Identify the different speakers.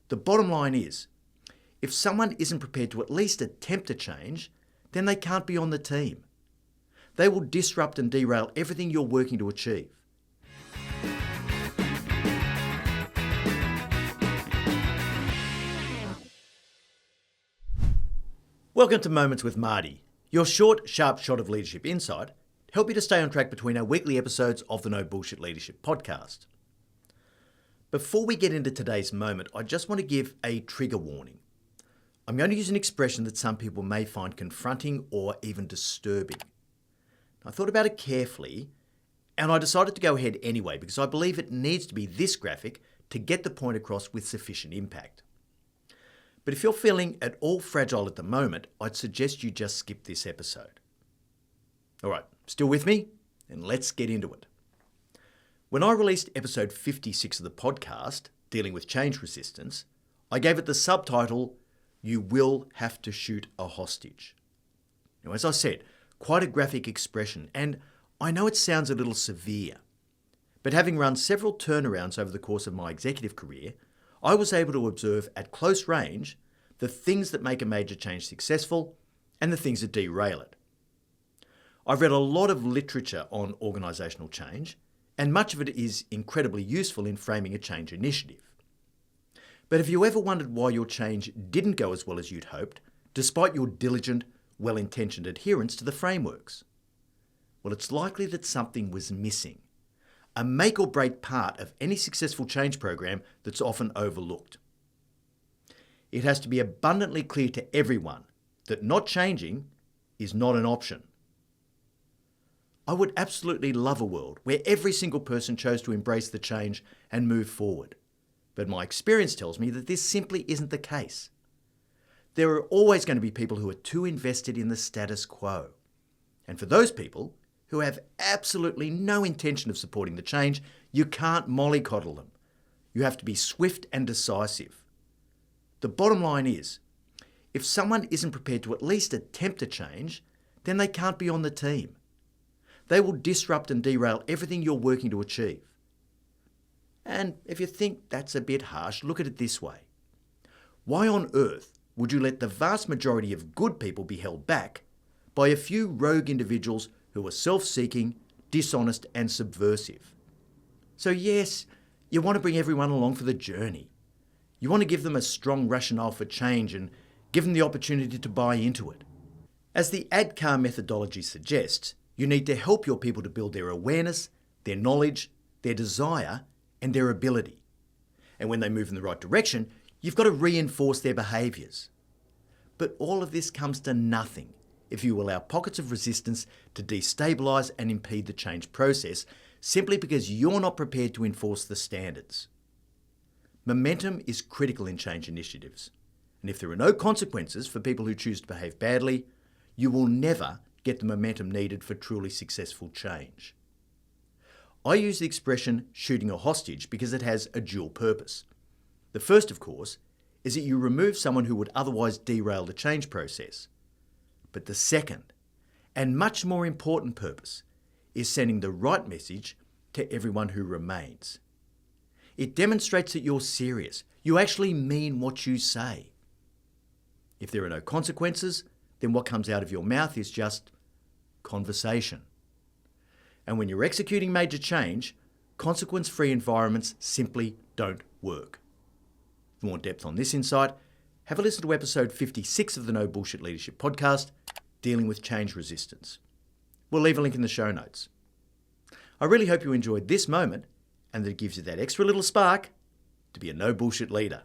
Speaker 1: The bottom line is, if someone isn't prepared to at least attempt a change, then they can't be on the team. They will disrupt and derail everything you're working to achieve. Welcome to Moments with Marty, your short, sharp shot of leadership insight to help you to stay on track between our weekly episodes of the No Bullshit Leadership podcast. Before we get into today's moment, I just want to give a trigger warning. I'm going to use an expression that some people may find confronting or even disturbing. I thought about it carefully and I decided to go ahead anyway because I believe it needs to be this graphic to get the point across with sufficient impact. But if you're feeling at all fragile at the moment, I'd suggest you just skip this episode. All right, still with me? Then let's get into it. When I released episode 56 of the podcast, Dealing with Change Resistance, I gave it the subtitle, You Will Have to Shoot a Hostage. Now, as I said, quite a graphic expression, and I know it sounds a little severe, but having run several turnarounds over the course of my executive career, I was able to observe at close range the things that make a major change successful and the things that derail it. I've read a lot of literature on organisational change, and much of it is incredibly useful in framing a change initiative. But have you ever wondered why your change didn't go as well as you'd hoped, despite your diligent, well-intentioned adherence to the frameworks? Well, it's likely that something was missing. A make or break part of any successful change program that's often overlooked. It has to be abundantly clear to everyone that not changing is not an option. I would absolutely love a world where every single person chose to embrace the change and move forward. But my experience tells me that this simply isn't the case. There are always going to be people who are too invested in the status quo. And for those people who have absolutely no intention of supporting the change, you can't mollycoddle them. You have to be swift and decisive. The bottom line is, if someone isn't prepared to at least attempt a change, then they can't be on the team. They will disrupt and derail everything you're working to achieve. And if you think that's a bit harsh, look at it this way. Why on earth would you let the vast majority of good people be held back by a few rogue individuals who are self-seeking, dishonest and subversive? So yes, you want to bring everyone along for the journey. You want to give them a strong rationale for change and give them the opportunity to buy into it. As the ADKAR methodology suggests, you need to help your people to build their awareness, their knowledge, their desire and their ability. And when they move in the right direction, you've got to reinforce their behaviours. But all of this comes to nothing if you allow pockets of resistance to destabilise and impede the change process simply because you're not prepared to enforce the standards. Momentum is critical in change initiatives. And if there are no consequences for people who choose to behave badly, you will never get the momentum needed for truly successful change. I use the expression shooting a hostage because it has a dual purpose. The first, of course, is that you remove someone who would otherwise derail the change process. But the second, and much more important purpose, is sending the right message to everyone who remains. It demonstrates that you're serious. You actually mean what you say. If there are no consequences, then what comes out of your mouth is just conversation. And when you're executing major change, consequence-free environments simply don't work. For more depth on this insight, have a listen to episode 56 of the No Bullshit Leadership podcast, Dealing with Change Resistance. We'll leave a link in the show notes. I really hope you enjoyed this moment and that it gives you that extra little spark to be a no bullshit leader.